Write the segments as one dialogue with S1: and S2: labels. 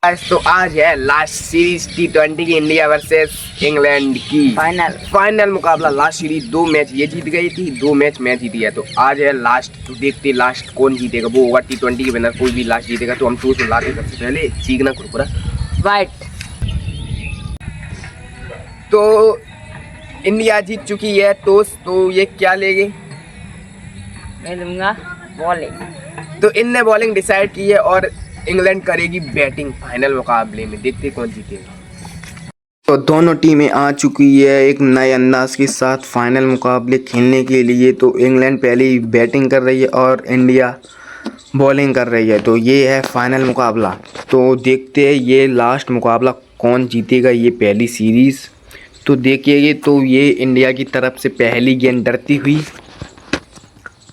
S1: तो आज है लास्ट सीरीज T20 की, इंडिया वर्सेस इंग्लैंड की फाइनल मुकाबला। लास्ट सीरीज 2 मैच ये जीत गई थी, 2 मैच मैं जीती है। तो आज है लास्ट, तो देखते हैं लास्ट कौन जीतेगा। वो होगा T20 के विनर, कोई भी लास्ट जीतेगा। तो हम टूट लाते सबसे पहले चीखना कुरकुरा
S2: वाइट।
S1: तो इंडिया जीत चुकी है टॉस, तो ये क्या लेंगे?
S2: मैं लूंगा बॉलिंग।
S1: तो इनने बॉलिंग डिसाइड की है और इंग्लैंड करेगी बैटिंग फाइनल मुकाबले में। देखते कौन जीतेगा। तो दोनों टीमें आ चुकी है एक नए अंदाज के साथ फाइनल मुकाबले खेलने के लिए। तो इंग्लैंड पहले बैटिंग कर रही है और इंडिया बॉलिंग कर रही है। तो ये है फाइनल मुकाबला। तो देखते हैं ये लास्ट मुकाबला कौन जीतेगा, ये पहली सीरीज़। तो देखिए, तो ये इंडिया की तरफ से पहली गेंद डरती हुई,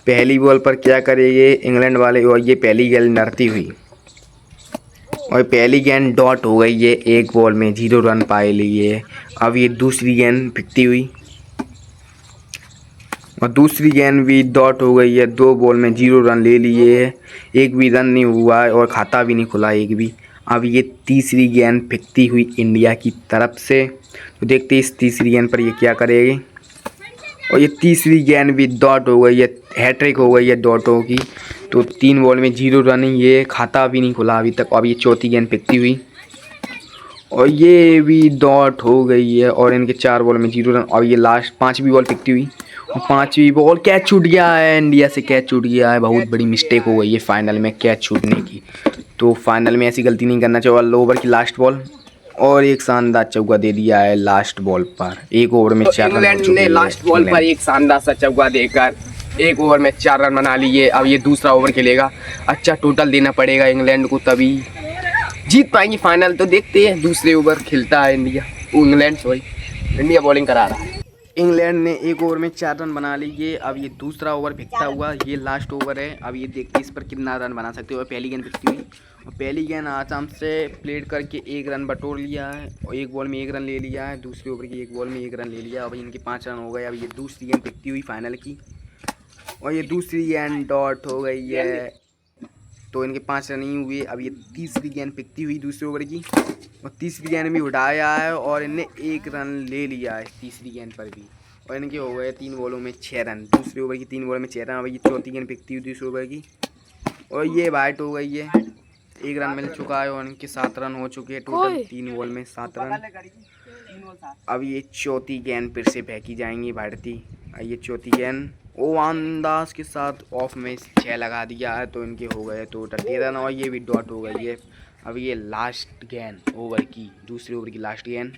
S1: पहली बॉल पर क्या करेंगे इंग्लैंड वाले, और ये पहली गेंद डरती हुई और पहली गेंद डॉट हो गई है। एक बॉल में 0 रन पाए लिए। अब ये दूसरी गेंद फेंकती हुई और दूसरी गेंद भी डॉट हो गई है। 2 बॉल में 0 रन ले लिए है, एक भी रन नहीं हुआ है और खाता भी नहीं खुला एक भी। अब ये तीसरी गेंद फेंकती हुई इंडिया की तरफ से। तो देखते हैं इस तीसरी गेंद पर ये क्या करेगी। और ये तीसरी गेंद भी डॉट हो गई है, हैट्रिक हो गई है डॉटों की। तो 3 बॉल में 0 रन, ये खाता भी नहीं खुला अभी तक। अब ये चौथी गेंद फेंकती हुई और ये भी डॉट हो गई है और इनके 4 बॉल में 0 रन। और ये लास्ट 5वीं बॉल फेंकती हुई और 5वीं बॉल कैच छूट गया है, इंडिया से कैच छूट गया है। बहुत बड़ी मिस्टेक हो गई है फाइनल में कैच छूटने की। तो फाइनल में ऐसी गलती नहीं करना चाहिए। और ओवर की लास्ट बॉल और एक शानदार चौका दे दिया है लास्ट बॉल पर। 1 ओवर में 4 रन। इंग्लैंड ने लास्ट बॉल पर एक शानदार सा चौका देकर 1 ओवर में 4 रन बना लिए। अब ये दूसरा ओवर खेलेगा, अच्छा टोटल देना पड़ेगा इंग्लैंड को, तभी जीत पाएंगी फाइनल। तो देखते हैं दूसरे ओवर खेलता है इंडिया बॉलिंग करा रहा है। इंग्लैंड ने 1 ओवर में 4 रन बना लिए। अब ये दूसरा ओवर फेंकता हुआ, ये लास्ट ओवर है। अब ये देखते हैं इस पर कितना रन बना सकते हो। पहली गेंद फेंकती हुई और पहली गेंद आसाम से प्लेट करके 1 रन बटोर लिया है और 1 बॉल में 1 रन ले लिया है। दूसरे ओवर की 1 बॉल में 1 रन ले लिया। अब इनके 5 रन हो गए। अब ये दूसरी गेंद फेंकती हुई फाइनल की और ये दूसरी गेंद डॉट हो गई है। तो इनके 5 रन नहीं हुए। अब ये तीसरी गेंद फेंकती हुई दूसरे ओवर की और तीसरी गेंद भी उठाया है और इनने 1 रन ले लिया है तीसरी गेंद पर भी। और इनके हो गए 3 बॉलों में 6 रन। दूसरे ओवर की 3 बॉल में 6 रन। अब ये चौथी गेंद फेंकती हुई दूसरे ओवर की और ये वाइट हो गई है। 1 रन मिल चुका है और इनके 7 रन हो चुके हैं टोटल। 3 बॉल में 7 रन। अब ये चौथी गेंद फिर से फेंकी जाएंगी भारती। ये चौथी गेंद वो अंदाज के साथ ऑफ में 6 लगा दिया है। तो इनके हो गए टोटल 13 रन और ये भी डॉट हो गई है। अब ये लास्ट गेंद ओवर की, दूसरे ओवर की लास्ट गेंद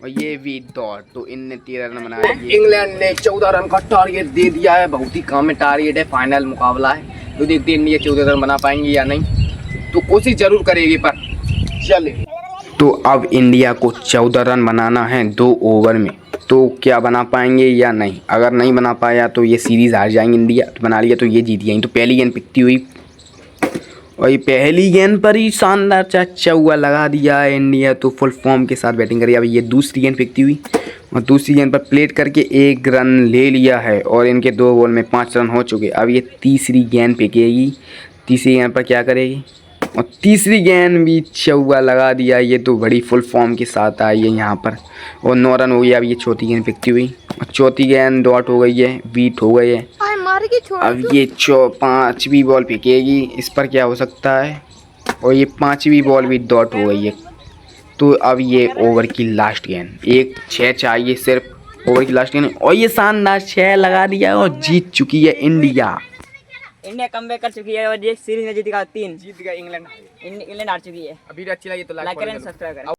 S1: और ये भी डॉट। तो इनने 13 रन बनाए। इंग्लैंड ने 14 रन का टारगेट दे दिया है। बहुत ही कम टारगेट है, फाइनल मुकाबला है। तो देखते हैं इंडिया 14 रन बना पाएंगे या नहीं। तो कोशिश जरूर करेगी पर चले। तो अब इंडिया को 14 रन बनाना है 2 ओवर में। तो क्या बना पाएंगे या नहीं? अगर नहीं बना पाया तो ये सीरीज़ हार जाएंगे इंडिया। तो बना लिया तो ये जीत जाएंगे। तो पहली गेंद फेंकती हुई और ये पहली गेंद पर ही शानदार चौका लगा दिया है इंडिया। तो फुल फॉर्म के साथ बैटिंग करी। अब ये दूसरी गेंद फेंकती हुई और दूसरी गेंद पर प्लेट करके 1 रन ले लिया है और इनके 2 बॉल में 5 रन हो चुके। अब ये तीसरी गेंद फेंकेगी। तीसरी गेंद पर क्या करेगी और तीसरी गेंद भी चौका लगा दिया। ये तो बड़ी फुल फॉर्म के साथ आई है यहाँ पर और 9 रन हो गया। अब ये चौथी गेंद फेंकती हुई और चौथी गेंद डॉट हो गई है, बीट हो गई है। अब ये 5वीं बॉल फेंकेगी। इस पर क्या हो सकता है और ये 5वीं बॉल भी डॉट हो गई है। तो अब ये ओवर की लास्ट गेंद, 1 6 चाहिए सिर्फ ओवर की लास्ट गेंद और ये शानदार 6 लगा दिया और जीत चुकी है इंडिया।
S2: इंडिया कमबैक कर चुकी है और ये सीरीज में जीतेगा 3
S1: जीत गया इंग्लैंड।
S2: इंग्लैंड हार चुकी है।
S1: अभी अच्छी लगी तो लाइक करें,
S2: सब्सक्राइब करें।